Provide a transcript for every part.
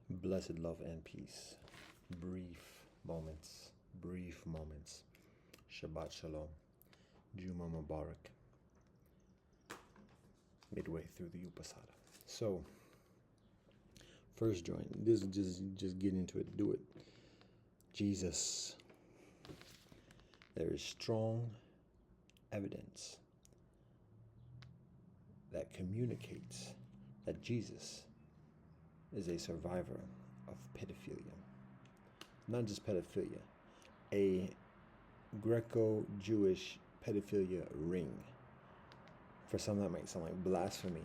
Blessed love and peace. Moments, brief moments. Shabbat Shalom. Juma Mubarak. Midway through the Upasada. So, first joint. This is just get into it. Do it. Jesus. There is strong evidence that communicates that Jesus is a survivor of pedophilia. Not just pedophilia, a Greco-Jewish pedophilia ring. For some that might sound like blasphemy.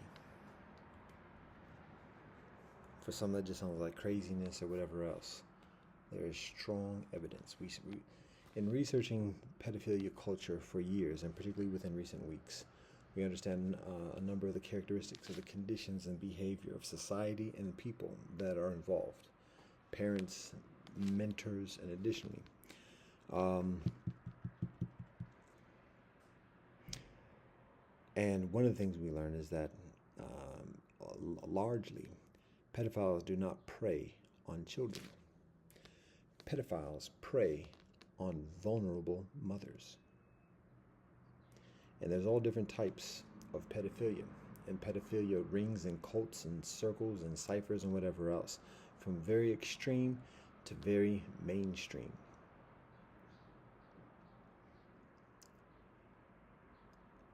For some that just sounds like craziness or whatever else. There is strong evidence. We in researching pedophilia culture for years, and particularly within recent weeks, we understand a number of the characteristics of the conditions and behavior of society and people that are involved. Parents, mentors, and additionally. And one of the things we learn is that largely, pedophiles do not prey on children. Pedophiles prey on vulnerable mothers. And there's all different types of pedophilia. And pedophilia rings and cults and circles and ciphers and whatever else. From very extreme to very mainstream.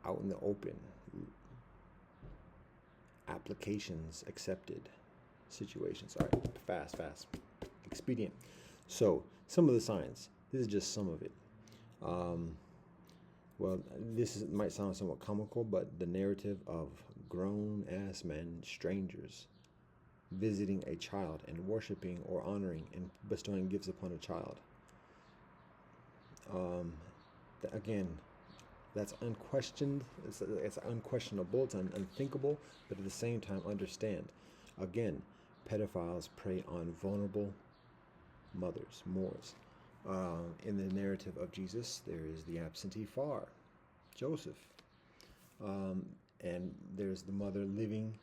Out in the open. Applications accepted. Situations. All right, fast. Expedient. So, some of the signs. This is just some of it. Well, might sound somewhat comical, but the narrative of grown-ass men, strangers, visiting a child and worshiping or honoring and bestowing gifts upon a child. Again, that's unquestioned. It's unquestionable. It's unthinkable. But at the same time, understand. Again, pedophiles prey on vulnerable mothers, Moors. In the narrative of Jesus, there is the absentee father, Joseph. And there's the mother living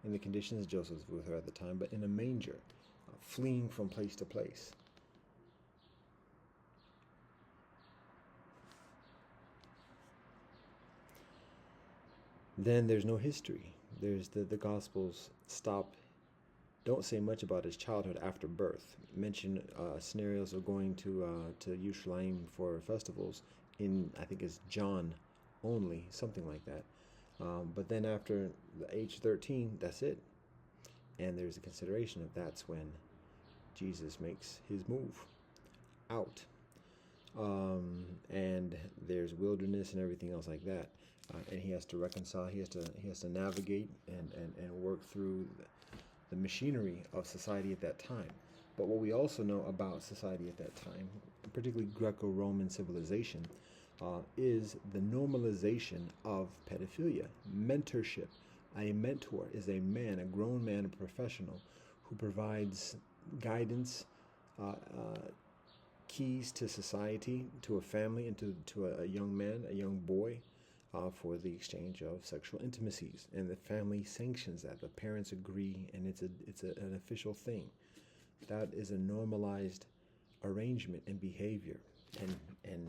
in the conditions Joseph was with her at the time, but in a manger, fleeing from place to place. Then there's no history. There's the Gospels don't say much about his childhood after birth. Mention scenarios of going to Yerushalayim for festivals in, I think it's John only, something like that. But then after the age 13, that's it. And there's a consideration of that's when Jesus makes his move out. And there's wilderness and everything else like that. And he has to reconcile, he has to navigate and work through the machinery of society at that time. But what we also know about society at that time, particularly Greco-Roman civilization, is the normalization of pedophilia. Mentorship. A mentor is a man, a grown man, a professional, who provides guidance, keys to society, to a family, and to a young man, a young boy, for the exchange of sexual intimacies. And the family sanctions that. The parents agree, and it's an official thing. That is a normalized arrangement and behavior and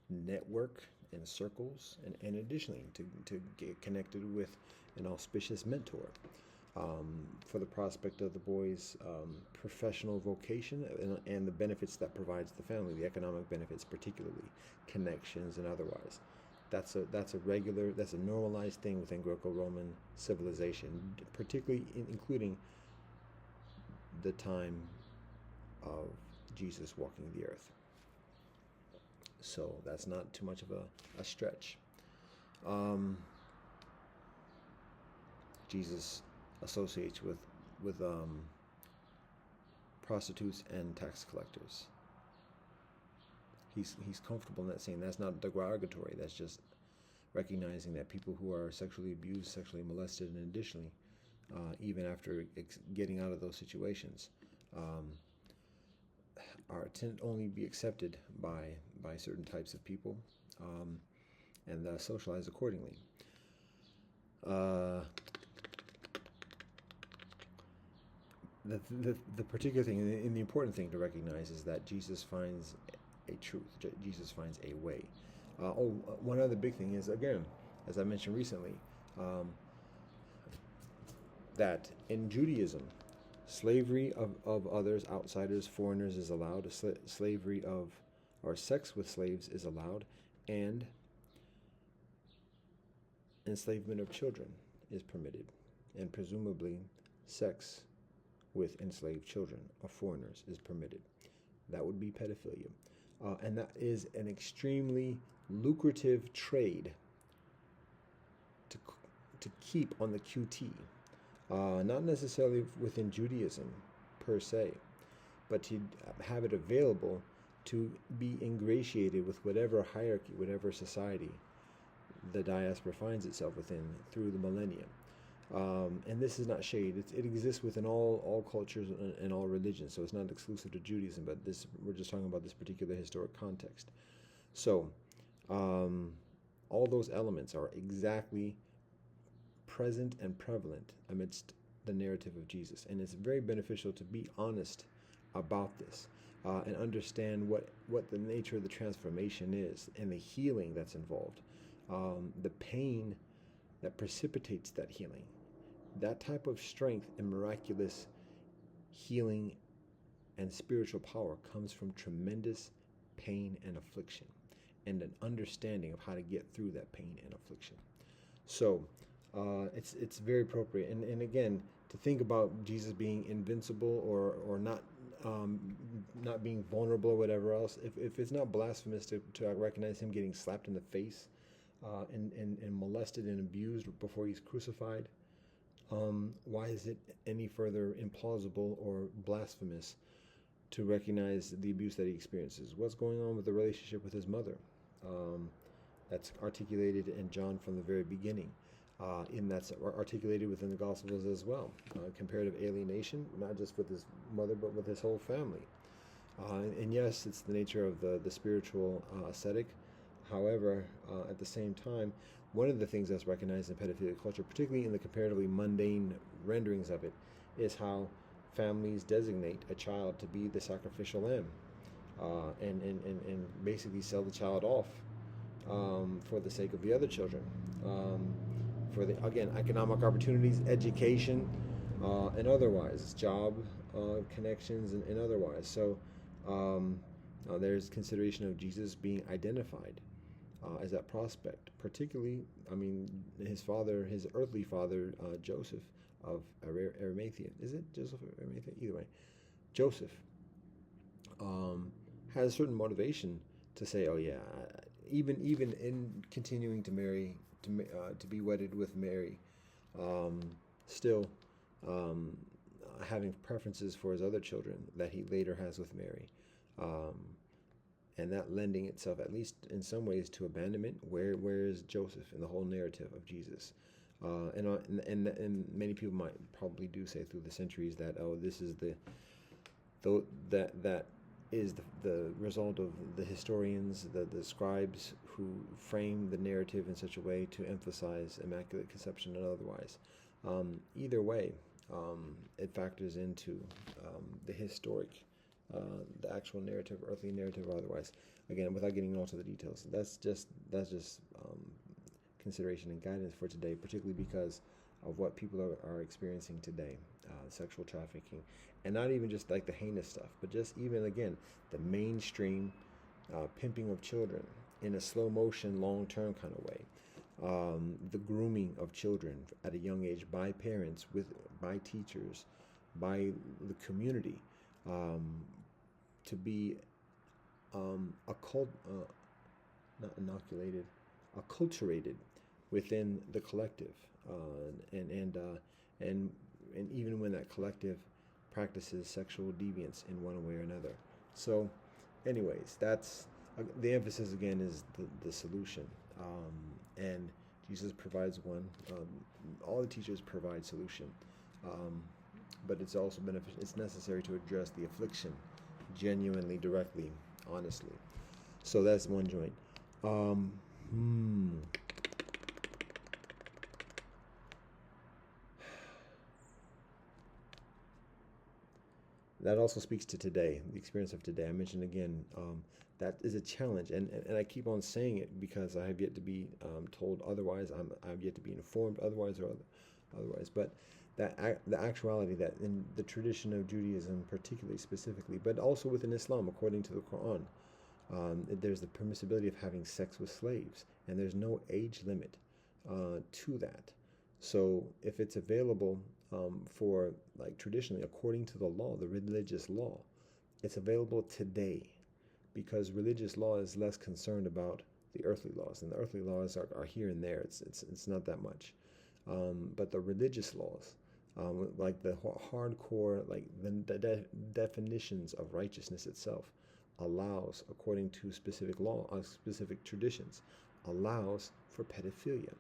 network and circles, and additionally to get connected with an auspicious mentor for the prospect of the boy's professional vocation and the benefits that provides the family, the economic benefits particularly, connections and otherwise. That's a normalized thing within Greco-Roman civilization, particularly including the time of Jesus walking the earth. So that's not too much of a stretch. Jesus associates with prostitutes and tax collectors. He's comfortable in that scene. That's not derogatory. That's just recognizing that people who are sexually abused, sexually molested, and additionally, even after getting out of those situations, tend to only be accepted by certain types of people, and socialized accordingly. the particular thing and the important thing to recognize is that Jesus finds a truth. Jesus finds a way. One other big thing is, again, as I mentioned recently, um, that in Judaism, slavery of others, outsiders, foreigners is allowed. Slavery of, or sex with slaves is allowed, and enslavement of children is permitted, and presumably sex with enslaved children of foreigners is permitted. That would be pedophilia. And that is an extremely lucrative trade to, to keep on the QT. Not necessarily within Judaism per se, but to have it available to be ingratiated with whatever hierarchy, whatever society the diaspora finds itself within through the millennia. And this is not shade. It exists within all cultures and all religions, so it's not exclusive to Judaism, but we're just talking about this particular historic context. So all those elements are exactly present and prevalent amidst the narrative of Jesus. And it's very beneficial to be honest about this and understand what the nature of the transformation is and the healing that's involved, the pain that precipitates that healing. That type of strength and miraculous healing and spiritual power comes from tremendous pain and affliction and an understanding of how to get through that pain and affliction. So it's very appropriate. And again, to think about Jesus being invincible or not being vulnerable or whatever else, if it's not blasphemous to recognize him getting slapped in the face and molested and abused before he's crucified, why is it any further implausible or blasphemous to recognize the abuse that he experiences? What's going on with the relationship with his mother? That's articulated in John from the very beginning. That's articulated within the Gospels as well. Comparative alienation, not just with his mother, but with his whole family. And yes, it's the nature of the spiritual ascetic. However, at the same time, one of the things that's recognized in pedophilic culture, particularly in the comparatively mundane renderings of it, is how families designate a child to be the sacrificial lamb, and basically sell the child off for the sake of the other children, for the, again, economic opportunities, education, and otherwise, job connections, and otherwise. So there's consideration of Jesus being identified as that prospect, particularly, his earthly father, Joseph of Arimathea. Is it Joseph of Arimathea? Either way, Joseph has a certain motivation to say, oh yeah, even in continuing to marry, to be wedded with Mary, still having preferences for his other children that he later has with Mary. And that lending itself, at least in some ways, to abandonment. Where is Joseph in the whole narrative of Jesus? And many people might probably do say through the centuries that, oh, this is that is the result of the historians, the scribes who frame the narrative in such a way to emphasize Immaculate Conception and otherwise. Either way, it factors into the historic, the actual narrative, earthly narrative or otherwise. Again, without getting into the details, that's just consideration and guidance for today, particularly because of what people are experiencing today, sexual trafficking, and not even just like the heinous stuff, but just even, again, the mainstream pimping of children in a slow motion, long-term kind of way, the grooming of children at a young age by parents, by teachers, by the community, to be not inoculated, acculturated within the collective, and even when that collective practices sexual deviance in one way or another. So, anyways, that's the emphasis again is the solution, and Jesus provides one. All the teachers provide solution, but it's also beneficial. It's necessary to address the affliction genuinely, directly, honestly. So that's one joint. that also speaks to today, the experience of today. I mentioned again, that is a challenge, and I keep on saying it because I have yet to be told otherwise. I've yet to be informed otherwise, otherwise. But the actuality that in the tradition of Judaism, particularly specifically, but also within Islam, according to the Quran, there's the permissibility of having sex with slaves, and there's no age limit to that. So if it's available for, like, traditionally, according to the law, the religious law, it's available today because religious law is less concerned about the earthly laws, and the earthly laws are here and there. It's not that much, but the religious laws, like the hardcore, like the definitions of righteousness itself, allows, according to specific law, specific traditions, allows for pedophilia,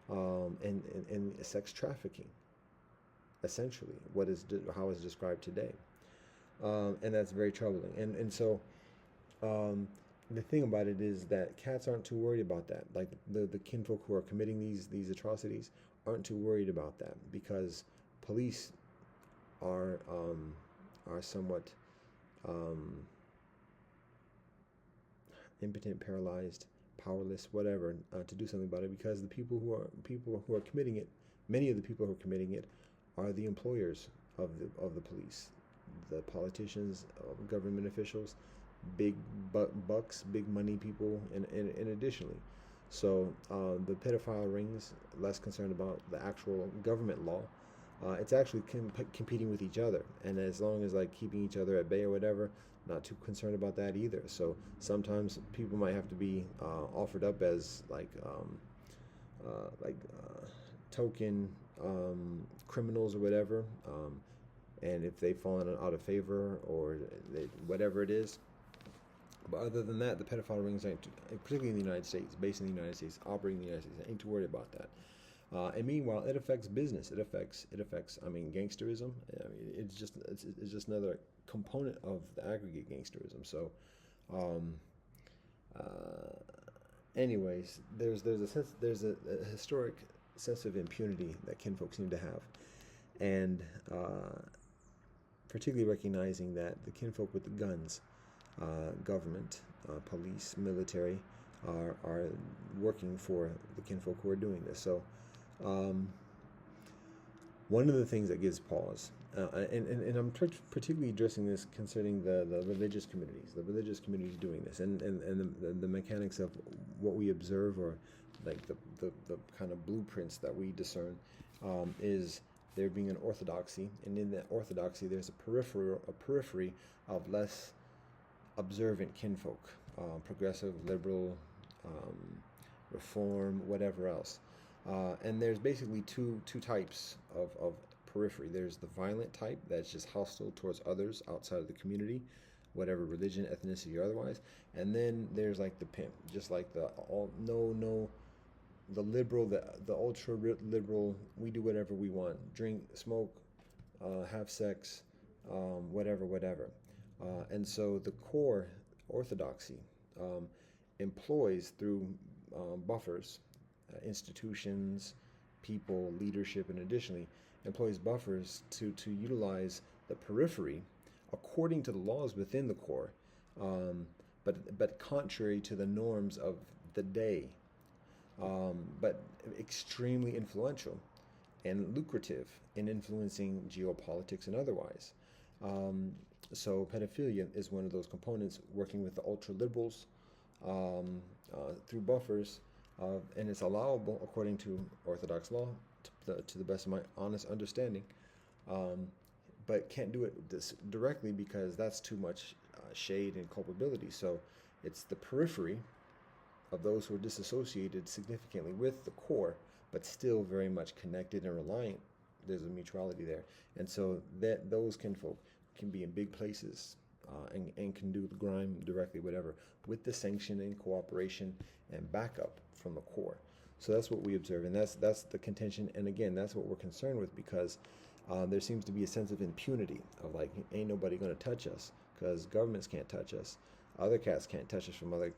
and sex trafficking, essentially, how it's described today, and that's very troubling. And so the thing about it is that cats aren't too worried about that. Like the kinfolk who are committing these atrocities aren't too worried about that because police are somewhat impotent, paralyzed, powerless, whatever, to do something about it, because the people who are committing it, many of the people who are committing it, are the employers of the police, the politicians, government officials, big bucks, big money people, and additionally. So the pedophile rings less concerned about the actual government law. It's actually competing with each other, and as long as, like, keeping each other at bay or whatever, not too concerned about that either. So sometimes people might have to be offered up as token criminals or whatever, and if they've fallen out of favor or whatever it is. But other than that, the pedophile rings ain't, particularly in the United States, based in the United States, operating in the United States, ain't too worried about that. And meanwhile, it affects business. It affects. I mean, gangsterism. I mean, it's just another component of the aggregate gangsterism. So, anyways, there's a historic sense of impunity that kinfolk seem to have, and particularly recognizing that the kinfolk with the guns, government, police, military, are working for the kinfolk who are doing this. So. One of the things that gives pause, and I'm particularly addressing this concerning the religious communities doing this, and the mechanics of what we observe, or like the kind of blueprints that we discern, is there being an orthodoxy, and in that orthodoxy there's a periphery of less observant kinfolk, progressive, liberal, reform, whatever else. And there's basically two types of periphery. There's the violent type that's just hostile towards others outside of the community, whatever religion, ethnicity, or otherwise. And then there's like the pimp, just like the liberal, the ultra liberal. We do whatever we want: drink, smoke, have sex, whatever. And so the core orthodoxy employs through buffers, institutions, people, leadership, and additionally employs buffers to utilize the periphery according to the laws within the core, but contrary to the norms of the day, but extremely influential and lucrative in influencing geopolitics and otherwise. So pedophilia is one of those components, working with the ultra liberals through buffers. And it's allowable according to Orthodox law, to the best of my honest understanding, but can't do it directly because that's too much shade and culpability. So it's the periphery of those who are disassociated significantly with the core, but still very much connected and reliant. There's a mutuality there, and so that those kinfolk can be in big places, and can do the grime directly, whatever, with the sanctioning, cooperation, and backup from the core. So that's what we observe, and that's the contention. And again, that's what we're concerned with, because there seems to be a sense of impunity, of like, ain't nobody going to touch us because governments can't touch us, other cats can't touch us from other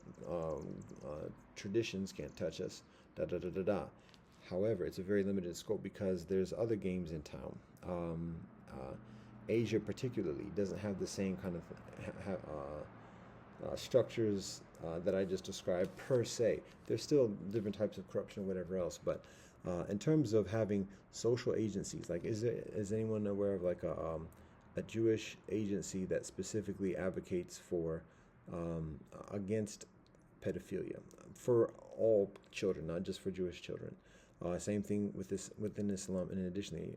traditions can't touch us, da da da da da. However, it's a very limited scope because there's other games in town. Asia particularly doesn't have the same kind of structures that I just described per se. There's still different types of corruption or whatever else, but in terms of having social agencies, like is anyone aware of like a Jewish agency that specifically advocates for against pedophilia for all children, not just for Jewish children? Same thing with this within Islam, and additionally,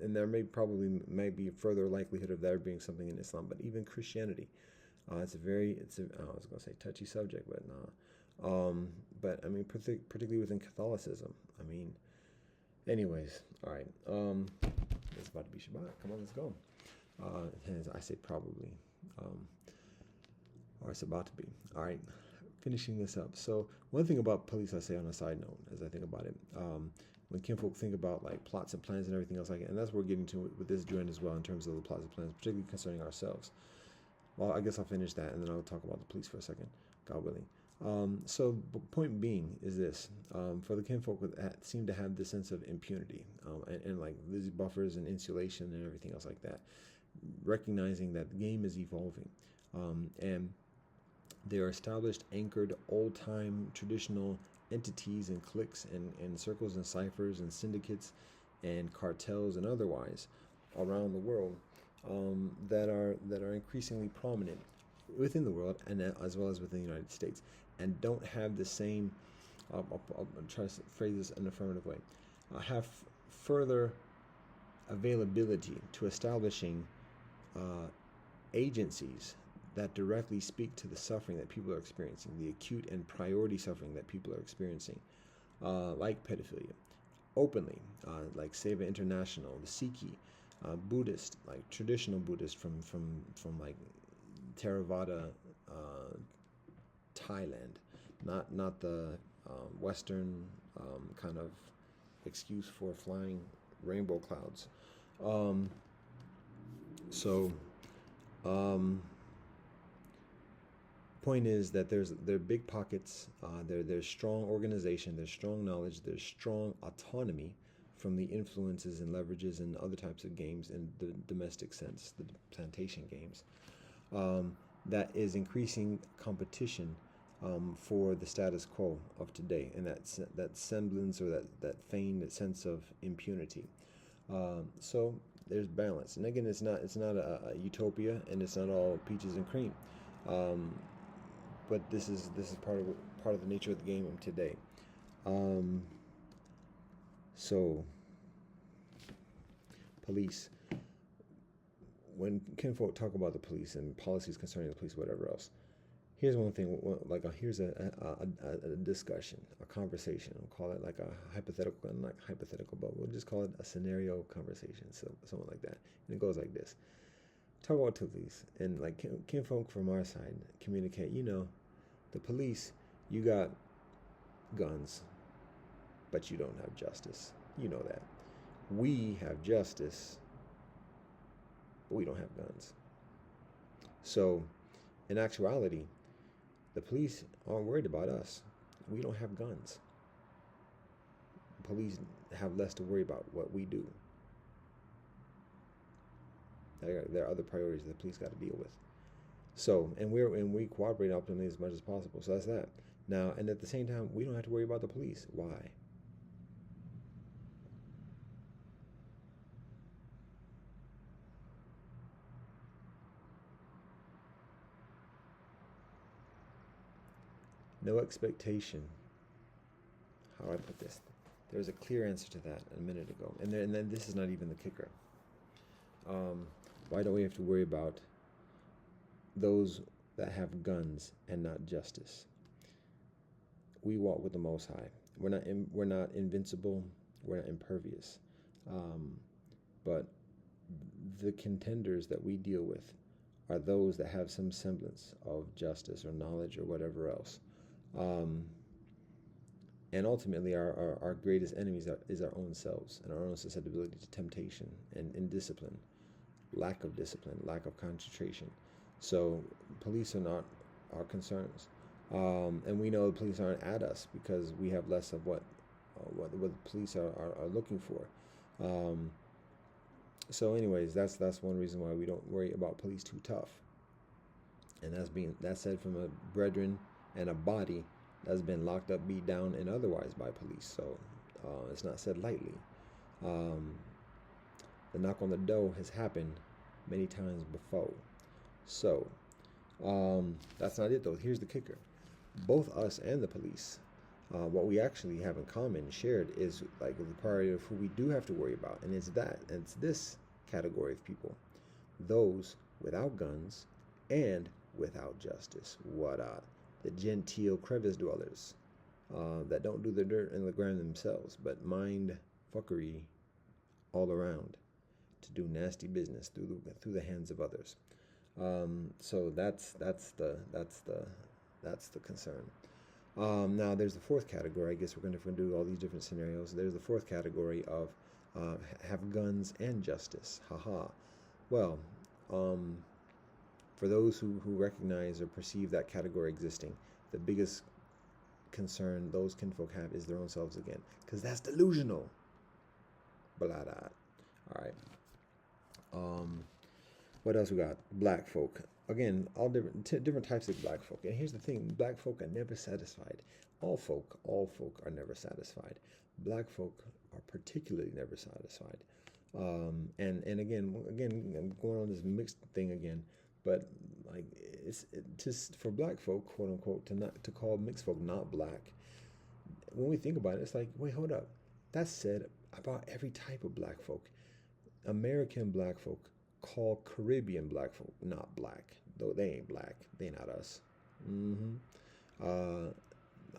and there may be further likelihood of there being something in Islam, but even Christianity, I was gonna say touchy subject, but nah. But I mean, particularly within Catholicism. I mean, anyways, all right. It's about to be Shabbat. Come on, let's go. I say probably, or it's about to be. All right, finishing this up. So one thing about police, I say on a side note, as I think about it, when kinfolk think about like plots and plans and everything else like it, and that's what we're getting to with this joint as well in terms of the plots and plans, particularly concerning ourselves. Well, I guess I'll finish that and then I'll talk about the police for a second, God willing. So, point being is this: for the kinfolk that seem to have this sense of impunity and like these buffers and insulation and everything else like that, recognizing that the game is evolving, and they are established, anchored, old-time traditional entities and cliques and circles and ciphers and syndicates and cartels and otherwise around the world, that are increasingly prominent within the world and as well as within the United States, and don't have the same. I'll try to phrase this in an affirmative way. Have further availability to establishing agencies that directly speak to the suffering that people are experiencing, the acute and priority suffering that people are experiencing, like pedophilia, openly, like Seva International, the Sikhi, Buddhist, like traditional Buddhist from like Theravada, Thailand, not the Western kind of excuse for flying rainbow clouds. So. Point is that there are big pockets, there's strong organization, there's strong knowledge, there's strong autonomy from the influences and leverages and other types of games in the domestic sense, the plantation games, that is increasing competition for the status quo of today, and that semblance or that feigned sense of impunity. So there's balance, and again, it's not a utopia, and it's not all peaches and cream. But this is part of the nature of the game of today. So, police. When kinfolk talk about the police and policies concerning the police, whatever else, here's one thing. Here's a discussion, a conversation. We'll call it like a hypothetical, not hypothetical, but we'll just call it a scenario conversation, so something like that. And it goes like this. Talk about the police, and like kinfolk from our side communicate. The police, you got guns, but you don't have justice. You know that. We have justice, but we don't have guns. So, in actuality, the police aren't worried about us. We don't have guns. Police have less to worry about what we do. There are other priorities that the police got to deal with. So, and we cooperate optimally as much as possible. So that's that. Now, and at the same time, we don't have to worry about the police. Why? No expectation. How do I put this? There was a clear answer to that a minute ago, and then this is not even the kicker. Why don't we have to worry about those that have guns and not justice? We walk with the Most High. We're not invincible. We're not impervious. But the contenders that we deal with are those that have some semblance of justice or knowledge or whatever else. And ultimately, our greatest enemies is our own selves and our own susceptibility to temptation and indiscipline, lack of discipline, lack of concentration. So police are not our concerns. And we know the police aren't at us because we have less of what the police are looking for. So, anyways, that's one reason why we don't worry about police too tough, and that's said from a brethren and a body that's been locked up, beat down, and otherwise by police. So, it's not said lightly. Um, the knock on the door has happened many times before. So, that's not it though. Here's the kicker: both us and the police, what we actually have in common, shared, is like the priority of who we do have to worry about, and it's this category of people: those without guns and without justice. What the genteel crevice dwellers that don't do the dirt and the ground themselves, but mind fuckery all around to do nasty business through the hands of others. So that's the concern. Now there's the fourth category. I guess we're going to do all these different scenarios. There's the fourth category of have guns and justice. Haha. Well, for those who recognize or perceive that category existing, the biggest concern those kinfolk have is their own selves again, because that's delusional. Blah, blah. All right. What else we got? Black folk. Again, all different types of black folk. And here's the thing: black folk are never satisfied. All folk are never satisfied. Black folk are particularly never satisfied. And again, I'm going on this mixed thing again, but like it's just for black folk, quote unquote, to call mixed folk not black. When we think about it, it's like, wait, hold up. That's said about every type of black folk. American black folk call Caribbean black folk not black, though they ain't black. They not us.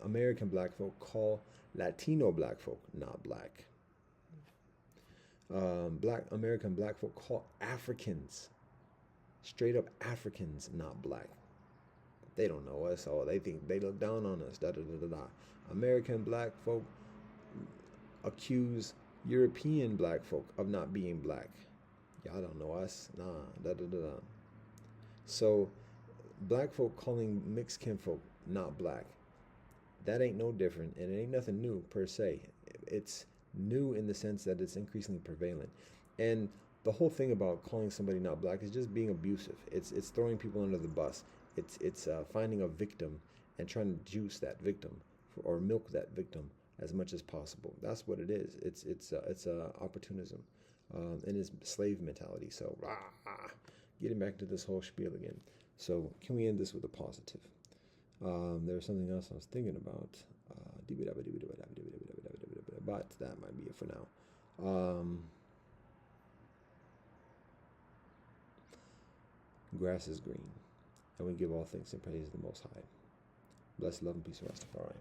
American black folk call Latino black folk not black. American black folk call Africans, straight up Africans, not black. They don't know us, or they think they look down on us. Da da da da da. American black folk accuse European black folk of not being black. Y'all don't know us. Nah. Da da da da. So, black folk calling mixed kinfolk not black, that ain't no different, and it ain't nothing new per se. It's new in the sense that it's increasingly prevalent. And the whole thing about calling somebody not black is just being abusive. It's throwing people under the bus. It's finding a victim and trying to juice that victim or milk that victim as much as possible. That's what it is. It's opportunism, and it's slave mentality. So getting back to this whole spiel again. So can we end this with a positive? There was something else I was thinking about. But that might be it for now. Grass is green, and we give all thanks and praise to the Most High. Bless, love, and peace, Rastafari.